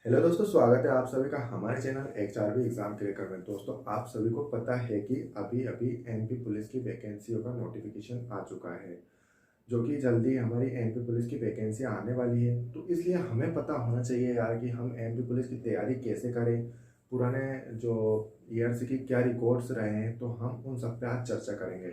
Hello दोस्तों, स्वागत है आप सभी का हमारे चैनल एचआरबी एग्जाम क्रैकर में। दोस्तों, आप सभी को पता है कि अभी अभी एमपी पुलिस की वैकेंसियों का नोटिफिकेशन आ चुका है, जो कि जल्दी हमारी एमपी पुलिस की वैकेंसी आने वाली है। तो इसलिए हमें पता होना चाहिए यार कि हम एमपी पुलिस की तैयारी कैसे करें, पुराने जो ईयर्स की क्या रिकॉर्ड्स रहे हैं, तो हम उन सब पे आज चर्चा करेंगे।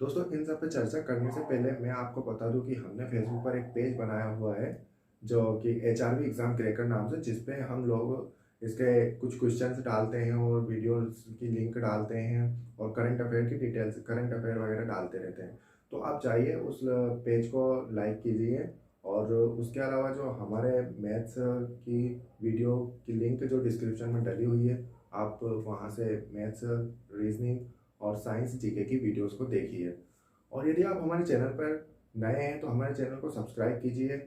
दोस्तों, इन सब पे चर्चा करने से पहले मैं आपको बता दूं कि हमने फेसबुक पर एक पेज बनाया हुआ है जो कि एचआरबी एग्जाम क्रैकर नाम से, जिसपे हम लोग इसके कुछ क्वेश्चंस डालते हैं और वीडियोस की लिंक डालते हैं और करंट अफेयर की डिटेल्स, करंट अफेयर वगैरह डालते रहते हैं। तो आप जाइए, उस पेज को लाइक कीजिए और उसके अलावा जो हमारे मैथ्स की वीडियो की लिंक जो डिस्क्रिप्शन में डली हुई है, आप वहाँ से मैथ्स, रीजनिंग और साइंस जीके की वीडियोस को देखिए। और यदि आप हमारे चैनल पर नए हैं तो हमारे चैनल को सब्सक्राइब कीजिए।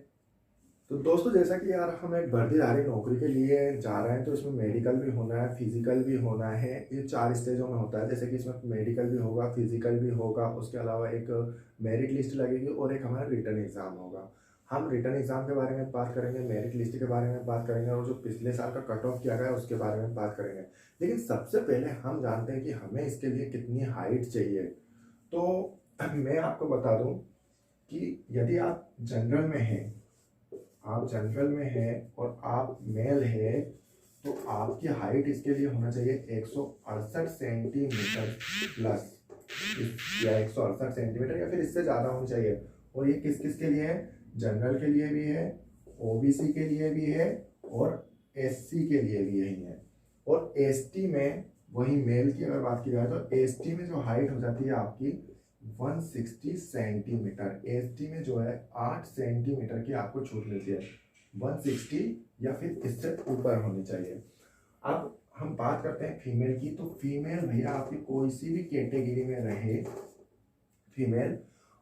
तो दोस्तों, जैसा कि यार हम एक भर्तीधारी नौकरी के लिए जा रहे हैं, तो इसमें मेडिकल भी होना है, फिजिकल भी होना है। ये 4 स्टेजों में होता है, जैसे कि इसमें मेडिकल भी होगा, फिजिकल भी होगा, उसके अलावा एक मेरिट लिस्ट लगेगी और एक हमारा रिटर्न एग्जाम होगा। हम रिटर्न एग्जाम के बारे में बात करेंगे, मेरिट लिस्ट के बारे में बात करेंगे और जो पिछले साल का कट ऑफ किया गया है उसके बारे में बात करेंगे। लेकिन सबसे पहले हम जानते हैं कि हमें इसके लिए कितनी हाइट चाहिए। तो मैं आपको बता दूं कि यदि आप जनरल में हैं, आप जनरल में हैं और आप मेल है, तो आपकी हाइट इसके लिए होना चाहिए 168 सेंटीमीटर प्लस, या 168 सेंटीमीटर या फिर इससे ज़्यादा होनी चाहिए। और ये किस किस के लिए है? जनरल के लिए भी है, ओबीसी के लिए भी है और एससी के लिए भी यही है। और एसटी में, वही मेल की अगर बात की जाए तो एसटी में जो हाइट हो जाती है आपकी 160 सेंटीमीटर। एसटी में जो है 8 सेंटीमीटर की आपको छूट मिलती है। 160 या फिर इससे ऊपर होनी चाहिए। अब हम बात करते हैं फीमेल की। तो फीमेल भैया आपकी कोई सी भी कैटेगरी में रहे फीमेल,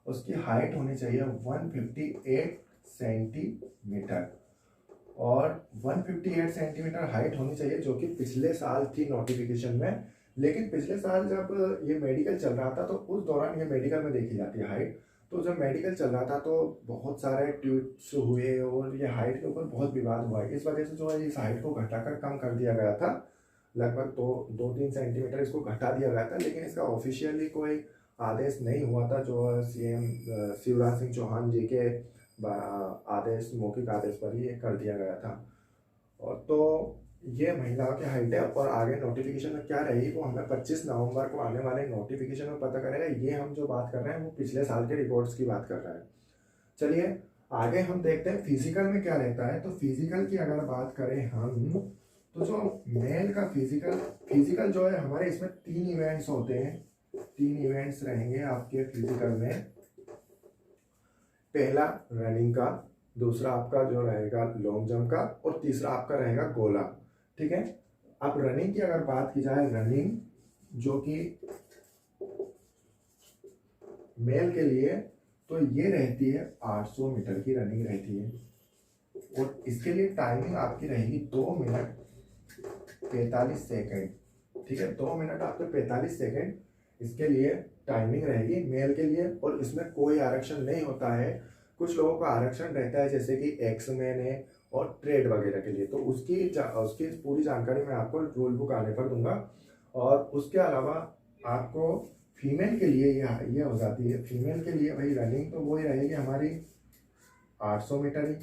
उसकी हाइट होनी चाहिए 158 सेंटीमीटर। और 158 सेंटीमीटर हाइट होनी चाहिए, जो कि पिछले साल थी नोटिफिकेशन में। लेकिन पिछले साल जब ये मेडिकल चल रहा था तो उस दौरान ये मेडिकल में देखी जाती है हाइट। तो जब मेडिकल चल रहा था तो बहुत सारे ट्वीट्स हुए और ये हाइट के ऊपर बहुत विवाद हुआ। इस वजह से जो है इस हाइट को घटाकर कम कर दिया गया था, लगभग 2-3 सेंटीमीटर इसको घटा दिया गया था। लेकिन इसका ऑफिशियली कोई आदेश नहीं हुआ था, जो सीएम शिवराज सिंह चौहान जी के आदेश, मौखिक आदेश पर ही कर दिया गया था। और तो ये महिलाओं की हाइट है। और आगे नोटिफिकेशन में क्या रहेगी वो हमें 25 नवंबर को आने वाले नोटिफिकेशन में पता करेगा। ये हम जो बात कर रहे हैं वो पिछले साल के रिपोर्ट्स की बात कर रहे हैं। चलिए आगे हम देखते हैं फिजिकल में क्या रहता है। तो फिजिकल की अगर बात करें हम, तो जो मेल का फिजिकल जो है हमारे, इसमें 3 इवेंट्स होते हैं। 3 इवेंट्स रहेंगे आपके फिजिकल में। पहला रनिंग का, दूसरा आपका जो रहेगा लॉन्ग जंप का और तीसरा आपका रहेगा गोला। ठीक है। अब रनिंग की अगर बात की जाए, रनिंग जो कि मेल के लिए, तो ये रहती है 800 मीटर की रनिंग रहती है। और इसके लिए टाइमिंग आपकी रहेगी 2 मिनट 45 सेकेंड। ठीक है, 2 मिनट आपके 45 सेकेंड इसके लिए टाइमिंग रहेगी मेल के लिए। और इसमें कोई आरक्षण नहीं होता है। कुछ लोगों का आरक्षण रहता है, जैसे कि एक्समैन है और ट्रेड वगैरह के लिए। तो उसकी पूरी जानकारी मैं आपको रूल बुक आने पर दूंगा। और उसके अलावा आपको फीमेल के लिए ये हो जाती है। फीमेल के लिए भाई रनिंग तो वही रहेगी हमारी 800 मीटर ही,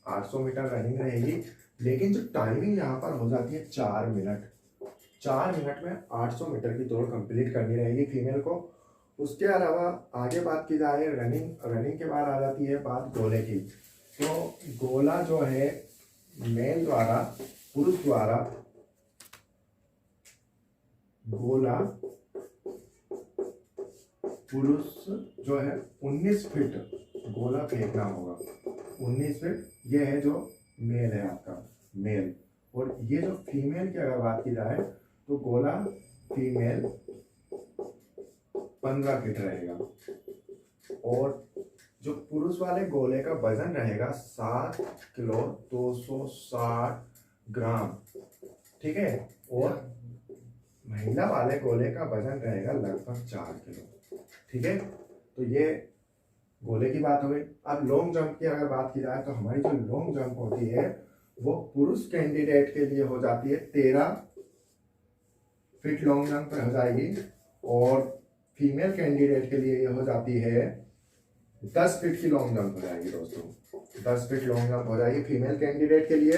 800 मीटर रनिंग रहेगी। लेकिन जो टाइमिंग यहाँ पर हो जाती है 4 मिनट। 4 मिनट में 800 मीटर की दौड़ कंप्लीट करनी रहेगी फीमेल को। उसके अलावा आगे बात की जाए रनिंग के बाद आ जाती है बात गोले की। तो गोला जो है मेल द्वारा, पुरुष द्वारा गोला, पुरुष जो है 19 फीट गोला फेंकना होगा। 19 फीट ये है जो मेल है आपका, मेल। और ये जो फीमेल की अगर बात की जाए, तो गोला फीमेल 15 फीट रहेगा। और जो पुरुष वाले गोले का वजन रहेगा 7 किलो 260 ग्राम। ठीक है। और महिला वाले गोले का वजन रहेगा लगभग 4 किलो। ठीक है। तो ये गोले की बात हो गई। अब लॉन्ग जंप की अगर बात की जाए, तो हमारी जो लॉन्ग जंप होती है वो पुरुष कैंडिडेट के लिए हो जाती है 13 फीट लॉन्ग जंप हो जाएगी, और फीमेल कैंडिडेट के लिए ये हो जाती है 10 फीट की लॉन्ग जंप हो जाएगी दोस्तों, 10 फीट लॉन्ग जंप हो जाएगी फीमेल कैंडिडेट के लिए।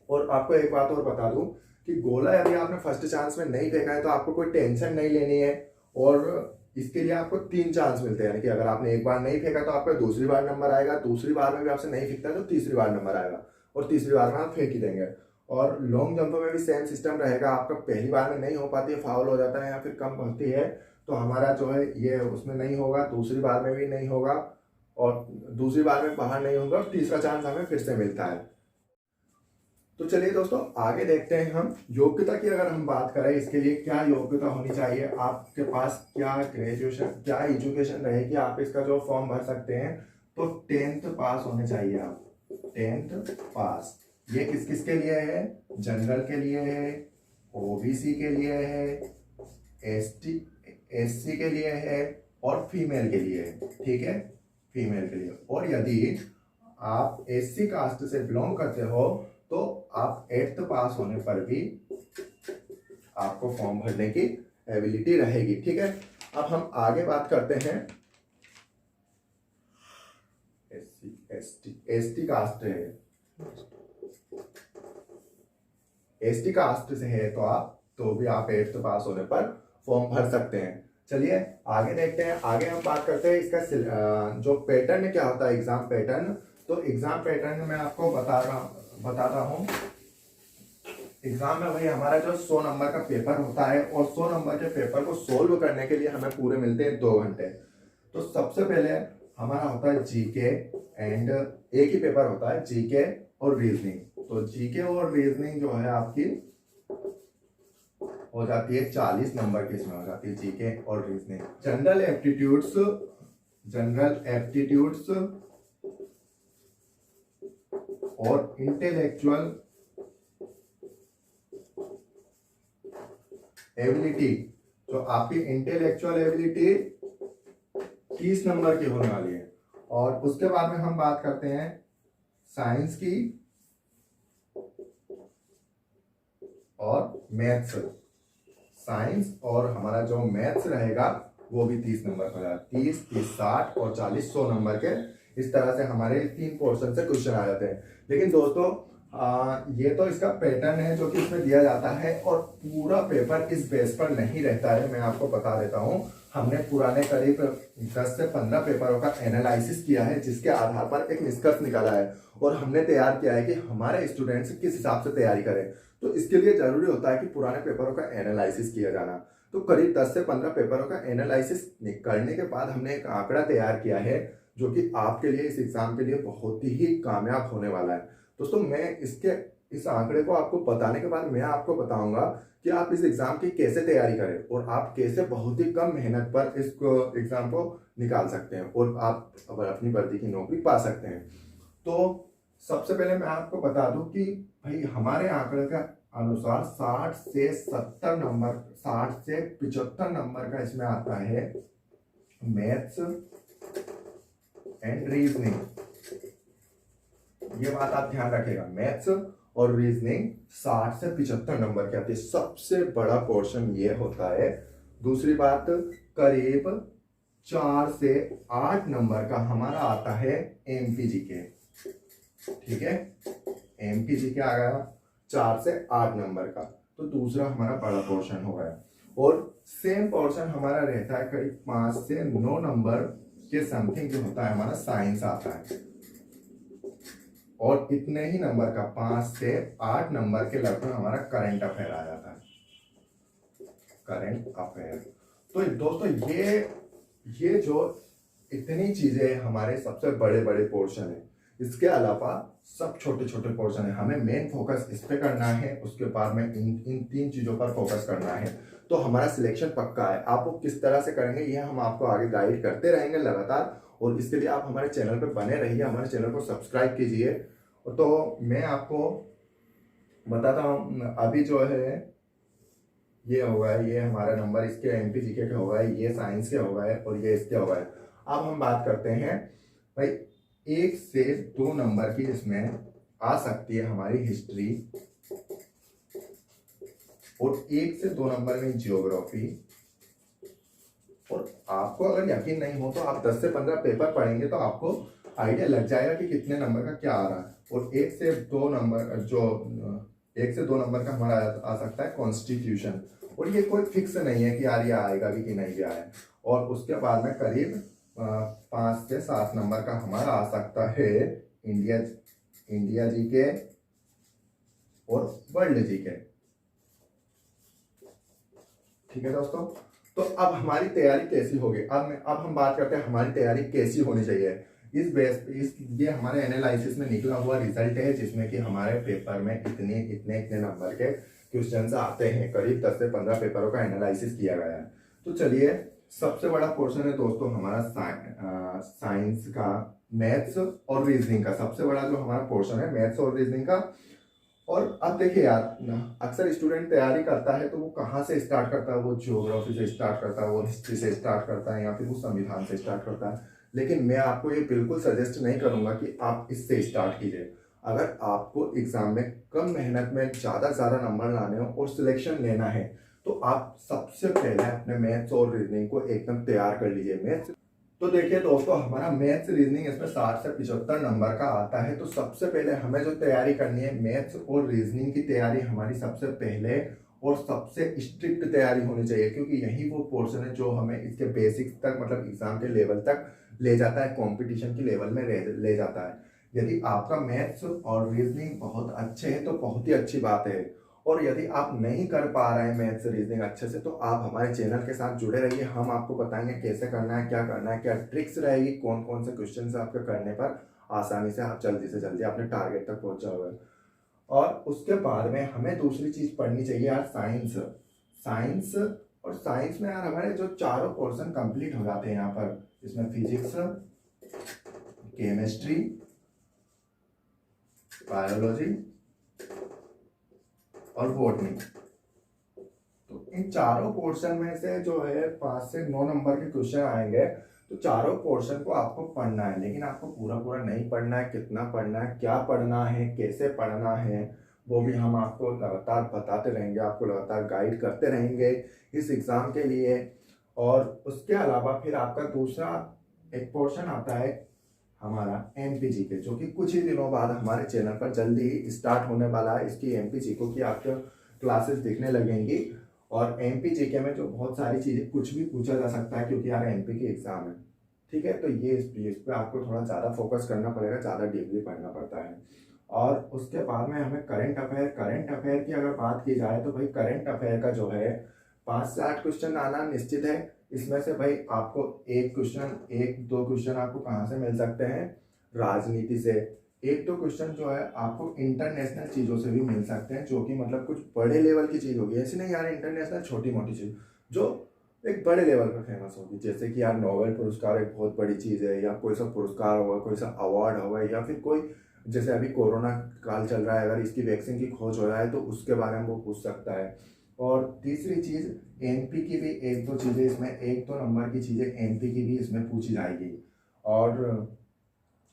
और आपको एक बात और बता दूं कि गोला यदि आपने फर्स्ट चांस में नहीं फेंका है तो आपको कोई टेंशन नहीं लेनी है, और इसके लिए आपको 3 चांस मिलते हैं, यानी कि अगर आपने एक बार नहीं फेंका तो आपका दूसरी बार नंबर आएगा, दूसरी बार में भी आपसे नहीं फेंकता तो तीसरी बार नंबर आएगा, और तीसरी बार में आप फेंक ही देंगे। और लॉन्ग जंप में भी सेम सिस्टम रहेगा, आपका पहली बार में नहीं हो पाती है, फाउल हो जाता है या फिर कम होती है तो हमारा जो है ये उसमें नहीं होगा, दूसरी बार में भी नहीं होगा, और दूसरी बार में बाहर नहीं होगा, और तीसरा चांस हमें फिर से मिलता है। तो चलिए दोस्तों आगे देखते हैं हम योग्यता की। अगर हम बात करें इसके लिए क्या योग्यता होनी चाहिए, आपके पास क्या ग्रेजुएशन क्या एजुकेशन रहेगी, आप इसका जो फॉर्म भर सकते हैं, तो 10th पास होने चाहिए आप, 10th पास। ये किस किस के लिए है, जनरल के लिए है, ओबीसी के लिए है, एससी के लिए है, और फीमेल के लिए है, ठीक है, फीमेल के लिए। और यदि आप एससी कास्ट से बिलोंग करते हो तो आप 8th पास होने पर भी आपको फॉर्म भरने की एबिलिटी रहेगी, ठीक है। अब हम आगे बात करते हैं एसटी कास्ट है, एसटी कास्ट से है तो भी आप 8th पास होने पर फॉर्म भर सकते हैं। चलिए आगे देखते हैं। आगे हम बात करते हैं इसका जो पैटर्न क्या होता है, एग्जाम पैटर्न। तो एग्जाम पैटर्न मैं आपको बताता हूँ। एग्जाम में वही हमारा जो 100 नंबर का पेपर होता है, और 100 नंबर के पेपर को सोल्व करने के लिए हमें पूरे मिलते हैं 2 घंटे। तो सबसे पहले हमारा होता है जीके, एंड एक ही पेपर होता है जीके और रीजनिंग। तो जीके और रीजनिंग जो है आपकी हो जाती है 40 नंबर की, इसमें हो जाती है जीके और रीजनिंग। जनरल एप्टीट्यूड्स और इंटेलेक्चुअल एबिलिटी, जो आपकी इंटेलेक्चुअल एबिलिटी 30 नंबर की होने वाली है। और उसके बाद में हम बात करते हैं साइंस की और मैथ्स। साइंस और हमारा जो मैथ्स रहेगा वो भी 30 नंबर का है, 30, 30, 60 और 40, 100 नंबर के। इस तरह से हमारे 3 पोर्शन से क्वेश्चन आ जाते हैं। लेकिन दोस्तों ये तो इसका पैटर्न है जो कि इसमें दिया जाता है, और पूरा पेपर इस बेस पर नहीं रहता है। मैं आपको बता देता हूँ, हमने पुराने करीब 10 से 15 पेपरों का एनालिसिस किया है, जिसके आधार पर एक निष्कर्ष निकाला है, और हमने तैयार किया है कि हमारे स्टूडेंट्स किस हिसाब से तैयारी करें। तो इसके लिए जरूरी होता है कि पुराने पेपरों का एनालिसिस किया जाना। तो करीब 10 से 15 पेपरों का एनालिसिस करने के बाद हमने एक आंकड़ा तैयार किया है, जो कि आपके लिए इस एग्जाम के लिए बहुत ही कामयाब होने वाला है। दोस्तों मैं इस आंकड़े को आपको बताने के बाद मैं आपको बताऊंगा कि आप इस एग्जाम की कैसे तैयारी करें, और आप कैसे बहुत ही कम मेहनत पर इस एग्जाम को निकाल सकते हैं, और आप अपनी वर्दी की नौकरी पा सकते हैं। तो सबसे पहले मैं आपको बता दूं कि भाई हमारे आंकड़े का अनुसार 60 से 75 नंबर का इसमें आता है मैथ्स एंड रीजनिंग। ये बात आप ध्यान रखेगा, मैथ्स और रीजनिंग 60 से 75 नंबर की आती है, सबसे बड़ा पोर्शन ये होता है। दूसरी बात, करीब 4 से 8 नंबर का हमारा आता है एमपीजीके, ठीक है, एमपीजीके आ गया 4 से 8 नंबर का। तो दूसरा हमारा बड़ा पोर्शन हो गया। और सेम पोर्शन हमारा रहता है करीब 5 से 9 नंबर के समथिंग जो होता है हमारा साइंस आता है, और इतने ही नंबर का 5 से 8 नंबर के लगभग हमारा करंट अफेयर आ जाता है, करंट अफेयर। तो दोस्तों ये जो इतनी चीजें हमारे सबसे बड़े बड़े पोर्शन है। इसके अलावा सब छोटे छोटे पोर्शन है, हमें मेन फोकस इस पे करना है, उसके बाद में इन 3 चीजों पर फोकस करना है, तो हमारा सिलेक्शन पक्का है। आप वो किस तरह से करेंगे ये हम आपको आगे गाइड करते रहेंगे लगातार, और इसके लिए आप हमारे चैनल पे बने रहिए, हमारे चैनल को सब्सक्राइब कीजिए। तो मैं आपको बताता हूँ, अभी जो है ये हो गया, ये हमारा नंबर इसके एमपीजीके के हो गए, ये साइंस के हो गए, और ये इसके हो गए। अब हम बात करते हैं भाई 1 से 2 नंबर की इसमें आ सकती है हमारी हिस्ट्री, और 1 से 2 नंबर में ज्योग्राफी। और आपको अगर यकीन नहीं हो तो आप 10 से 15 पेपर पढ़ेंगे तो आपको आइडिया लग जाएगा कि कितने नंबर का क्या आ रहा है। और 1 से 2 नंबर का हमारा आ सकता है कॉन्स्टिट्यूशन, और ये कोई फिक्स नहीं है कि यार ये आएगा भी कि नहीं भी आए। और उसके बाद में करीब 5 से 7 नंबर का हमारा आ सकता है इंडिया जी के और वर्ल्ड जी के। ठीक है दोस्तों, तो अब हमारी तैयारी कैसी होगी, अब हम बात करते हैं हमारी तैयारी कैसी होनी चाहिए। ये हमारे एनालिसिस में निकला हुआ रिजल्ट है, जिसमें कि हमारे पेपर में इतने नंबर के क्वेश्चन आते हैं। करीब 10 से 15 पेपरों का एनालिसिस किया गया है। तो चलिए, सबसे बड़ा पोर्शन है दोस्तों हमारा साइंस का, मैथ्स और रीजनिंग का। सबसे बड़ा जो हमारा पोर्शन है मैथ्स और रीजनिंग का। और अब देखिए यार, अक्सर स्टूडेंट तैयारी करता है तो वो कहाँ से स्टार्ट करता है, वो ज्योग्राफी से स्टार्ट करता है, वो हिस्ट्री से स्टार्ट करता है, या फिर वो संविधान से स्टार्ट करता है। लेकिन मैं आपको ये बिल्कुल सजेस्ट नहीं करूंगा कि आप इससे स्टार्ट कीजिए। अगर आपको एग्जाम में कम मेहनत में ज़्यादा नंबर लाने हो और सिलेक्शन लेना है, तो आप सबसे पहले अपने मैथ्स और रीजनिंग को एकदम तैयार कर लीजिए। मैथ्स तो देखिए दोस्तों, हमारा मैथ्स रीजनिंग इसमें 60 से 75 नंबर का आता है। तो सबसे पहले हमें जो तैयारी करनी है, मैथ्स और रीजनिंग की तैयारी हमारी सबसे पहले और सबसे स्ट्रिक्ट तैयारी होनी चाहिए, क्योंकि यही वो पोर्शन है जो हमें इसके बेसिक्स तक, मतलब एग्जाम के लेवल तक ले जाता है, कंपटीशन के लेवल में ले जाता है। यदि आपका मैथ्स और रीजनिंग बहुत अच्छे हैं तो बहुत ही अच्छी बात है। और यदि आप नहीं कर पा रहे हैं मैथ्स रीजनिंग अच्छे से, तो आप हमारे चैनल के साथ जुड़े रहिए। हम आपको बताएंगे कैसे करना है, क्या करना है, क्या ट्रिक्स रहेगी, कौन कौन से क्वेश्चन आपके करने पर आसानी से आप जल्दी से जल्दी अपने टारगेट तक पहुंच जाओगे। और उसके बाद में हमें दूसरी चीज पढ़नी चाहिए यार, साइंस। और साइंस में यार हमारे जो चारों पोर्शन कंप्लीट हो जाते हैं यहाँ पर। इसमें फिजिक्स, केमिस्ट्री, बायोलॉजी और बॉटनी। तो इन चारों पोर्शन में से जो है 5 से 9 नंबर के क्वेश्चन आएंगे। तो चारों पोर्शन को आपको पढ़ना है, लेकिन आपको पूरा नहीं पढ़ना है। कितना पढ़ना है, क्या पढ़ना है, कैसे पढ़ना है, वो भी हम आपको लगातार बताते रहेंगे, आपको लगातार गाइड करते रहेंगे इस एग्ज़ाम के लिए। और उसके अलावा फिर आपका दूसरा एक पोर्शन आता है हमारा एमपीजी के, जो कि कुछ ही दिनों बाद हमारे चैनल पर जल्दी ही स्टार्ट होने वाला है। इसकी एमपीजी को की आपको क्लासेस दिखने लगेंगी। और एमपी के में जो बहुत सारी चीज़ें, कुछ भी पूछा जा सकता है, क्योंकि यार एमपी की एग्जाम है। ठीक है, तो ये इस पर आपको थोड़ा ज़्यादा फोकस करना पड़ेगा, ज़्यादा डीपली पढ़ना पड़ता है। और उसके बाद में हमें करंट अफेयर की अगर बात की जाए तो भाई करंट अफेयर का जो है 5 से 8 क्वेश्चन आना निश्चित है। इसमें से भाई आपको एक दो क्वेश्चन आपको कहाँ से मिल सकते हैं, राजनीति से। एक दो क्वेश्चन जो है आपको इंटरनेशनल चीज़ों से भी मिल सकते हैं, जो कि मतलब कुछ बड़े लेवल की चीज़ होगी। ऐसी नहीं यार इंटरनेशनल छोटी मोटी चीज़ जो एक बड़े लेवल पर फेमस होगी, जैसे कि यार नोबेल पुरस्कार एक बहुत बड़ी चीज़ है, या कोई सा पुरस्कार होगा, कोई सा अवार्ड होगा, या फिर कोई जैसे अभी कोरोना काल चल रहा है, अगर इसकी वैक्सीन की खोज हो रहा है तो उसके बारे में वो पूछ सकता है। और तीसरी चीज़, एमपी की भी एक दो चीज़ें इसमें, एक दो नंबर की चीज़ें एमपी की भी इसमें पूछी जाएगी, और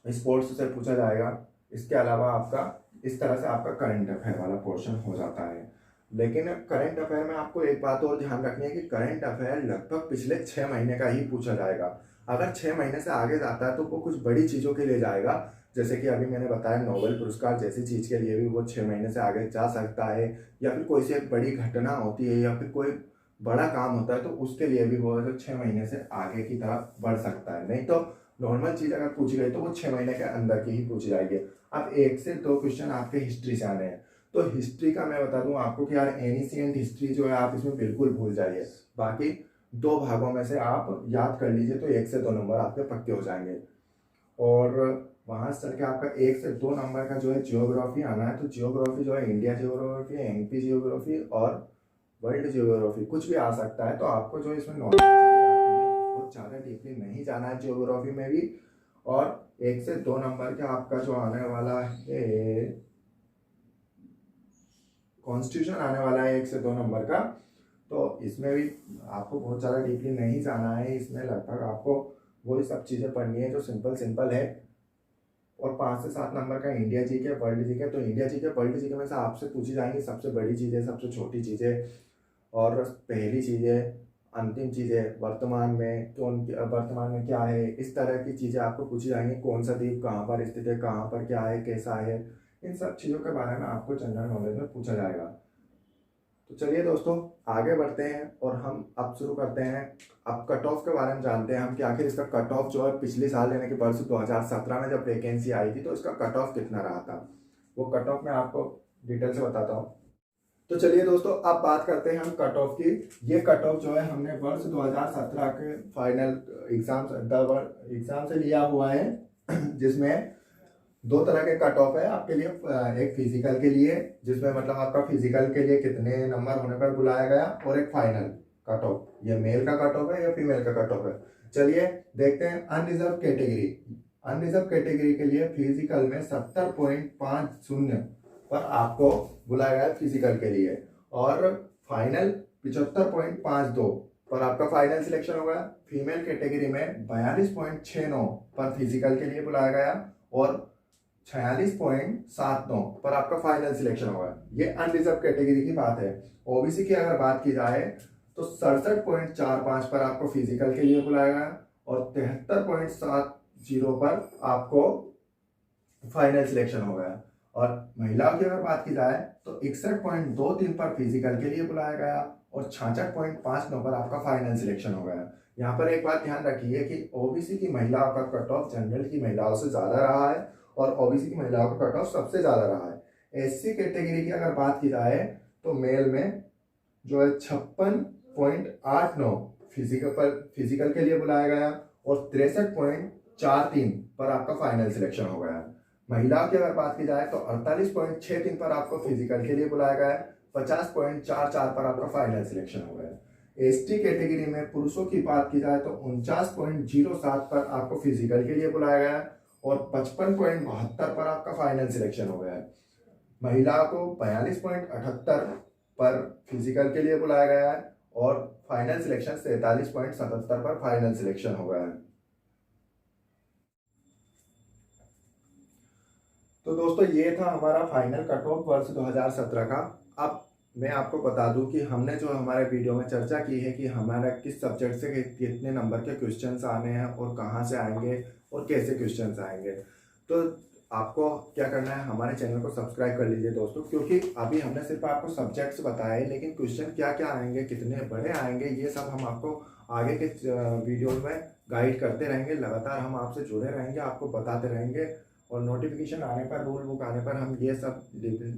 स्पोर्ट्स से पूछा जाएगा। इसके अलावा आपका इस तरह से आपका करंट अफेयर वाला पोर्शन हो जाता है। लेकिन करंट अफेयर में आपको एक बात और ध्यान रखनी है कि करंट अफेयर लगभग पिछले 6 महीने का ही पूछा जाएगा। अगर 6 महीने से आगे जाता है तो वो कुछ बड़ी चीज़ों के लिए जाएगा, जैसे कि अभी मैंने बताया नोबेल पुरस्कार जैसी चीज़ के लिए भी वो 6 महीने से आगे जा सकता है, या फिर कोई सी एक बड़ी घटना होती है, या फिर कोई बड़ा काम होता है तो उसके लिए भी वो 6 महीने से आगे की तरफ बढ़ सकता है। नहीं तो नॉर्मल चीज़ अगर पूछी गई तो वो 6 महीने के अंदर की ही पूछी जाएगी। अब 1 से 2 क्वेश्चन आपके हिस्ट्री से आने हैं। तो हिस्ट्री का मैं बता दूं आपको कि यार एनिशिएंट हिस्ट्री जो है आप इसमें बिल्कुल भूल जाइए। बाकी 2 भागों में से आप याद कर लीजिए तो 1 से 2 नंबर आपके पक्के हो जाएंगे। और वहाँ से चल के आपका 1 से 2 नंबर का जो है जियोग्राफी आना है। तो जियोग्राफी जो है इंडिया जियोग्राफी, एमपी जियोग्राफी और वर्ल्ड जियोग्राफी कुछ भी आ सकता है। तो आपको जो इसमें नॉलेज बहुत ज़्यादा डीपली नहीं जाना है जियोग्राफी में भी। और 1 से 2 नंबर का आपका जो आने वाला है कॉन्स्टिट्यूशन आने वाला है 1 से 2 नंबर का। तो इसमें भी आपको बहुत ज़्यादा डीपली नहीं जाना है। इसमें लगभग आपको वही सब चीज़ें पढ़नी है जो सिंपल है। और 5 से 7 नंबर का इंडिया जीके, वर्ल्ड जीके। तो इंडिया जीके, वर्ल्ड जीके में से आपसे पूछी जाएंगी सबसे बड़ी चीज़ें, सबसे छोटी चीज़ें और पहली चीज़ें, अंतिम चीज़ें, वर्तमान में क्या है, इस तरह की चीज़ें आपको पूछी जाएंगी। कौन सा द्वीप कहाँ पर स्थित है, कहाँ पर क्या है, कैसा है, इन सब चीज़ों के बारे में आपको जनरल नॉलेज में पूछा जाएगा। तो चलिए दोस्तों आगे बढ़ते हैं और हम अब शुरू करते हैं। अब कट ऑफ के बारे में जानते हैं हम कि आखिर इसका कट ऑफ जो है पिछले साल यानी कि वर्ष 2017 में जब वैकेंसी आई थी तो इसका कट ऑफ कितना रहा था, वो कट ऑफ मैं आपको डिटेल से बताता हूँ। तो चलिए दोस्तों अब बात करते हैं हम कट ऑफ की। ये कट ऑफ जो है हमने वर्ष 2017 के फाइनल एग्जाम से लिया हुआ है, जिसमें 2 तरह के कट ऑफ है आपके लिए। एक फिजिकल के लिए, जिसमें मतलब आपका फिजिकल के लिए कितने नंबर होने पर बुलाया गया, और एक फाइनल कट ऑफ, ये मेल का कट ऑफ है या फीमेल का कट ऑफ है। चलिए देखते हैं। अनरिजर्व कैटेगरी के लिए फिजिकल में 70.50 पर आपको बुलाया गया फिजिकल के लिए, और फाइनल 75.52 पर आपका फाइनल सिलेक्शन हो गया। फीमेल कैटेगरी में 42.69 पर फिजिकल के लिए बुलाया गया, और 46.79 पर आपका फाइनल सिलेक्शन होगा। ये अनरिजर्व कैटेगरी की बात है। ओबीसी की अगर बात की जाए तो 67.45 पर आपको फिजिकल के लिए बुलाया गया, और 73.70 पर आपको फाइनल सिलेक्शन हो गया। और महिलाओं की अगर बात की जाए तो 61.23 पर फिजिकल के लिए बुलाया गया, और 66.59 पर आपका फाइनल सिलेक्शन हो गया। यहाँ पर एक बात ध्यान रखिए कि ओबीसी की महिलाओं का कट ऑफ जनरल की महिलाओं से ज़्यादा रहा है, और ओबीसी की महिलाओं का कट ऑफ सबसे ज़्यादा रहा है। एससी कैटेगरी की अगर बात की जाए तो मेल में जो है 56.89 फिजिकल के लिए बुलाया गया, और 63.43 पर आपका फाइनल सिलेक्शन हो गया। महिलाओं की अगर बात की जाए तो 48.63 पर आपको फिजिकल के लिए बुलाया गया, 50.44 पर आपका फाइनल सिलेक्शन हो गया। एसटी कैटेगरी में पुरुषों की बात की जाए तो 49.07 पर आपको फिजिकल के लिए बुलाया गया, और 55.72 पर आपका फाइनल सिलेक्शन हो गया है। महिला को 42.78 पर फिजिकल के लिए बुलाया गया है, और फाइनल सिलेक्शन 43.77 पर फाइनल सिलेक्शन हो गया है। तो दोस्तों ये था हमारा फाइनल कट ऑफ वर्ष 2017 का। अब मैं आपको बता दूं कि हमने जो हमारे वीडियो में चर्चा की है कि हमारा किस सब्जेक्ट से कितने नंबर के क्वेश्चंस आने हैं और कहां से आएंगे और कैसे क्वेश्चंस आएंगे। तो आपको क्या करना है, हमारे चैनल को सब्सक्राइब कर लीजिए दोस्तों, क्योंकि अभी हमने सिर्फ आपको सब्जेक्ट्स बताए, लेकिन क्वेश्चन क्या क्या आएंगे, कितने बड़े आएंगे, ये सब हम आपको आगे के वीडियो में गाइड करते रहेंगे। लगातार हम आपसे जुड़े रहेंगे, आपको बताते रहेंगे, और नोटिफिकेशन आने पर, रूल बुक आने पर हम ये सब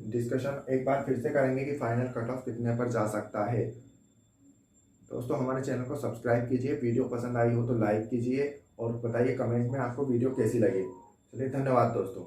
डिस्कशन एक बार फिर से करेंगे कि फाइनल कट ऑफ कितने पर जा सकता है। दोस्तों हमारे चैनल को सब्सक्राइब कीजिए, वीडियो पसंद आई हो तो लाइक कीजिए, और बताइए कमेंट में आपको वीडियो कैसी लगी। चलिए धन्यवाद दोस्तों।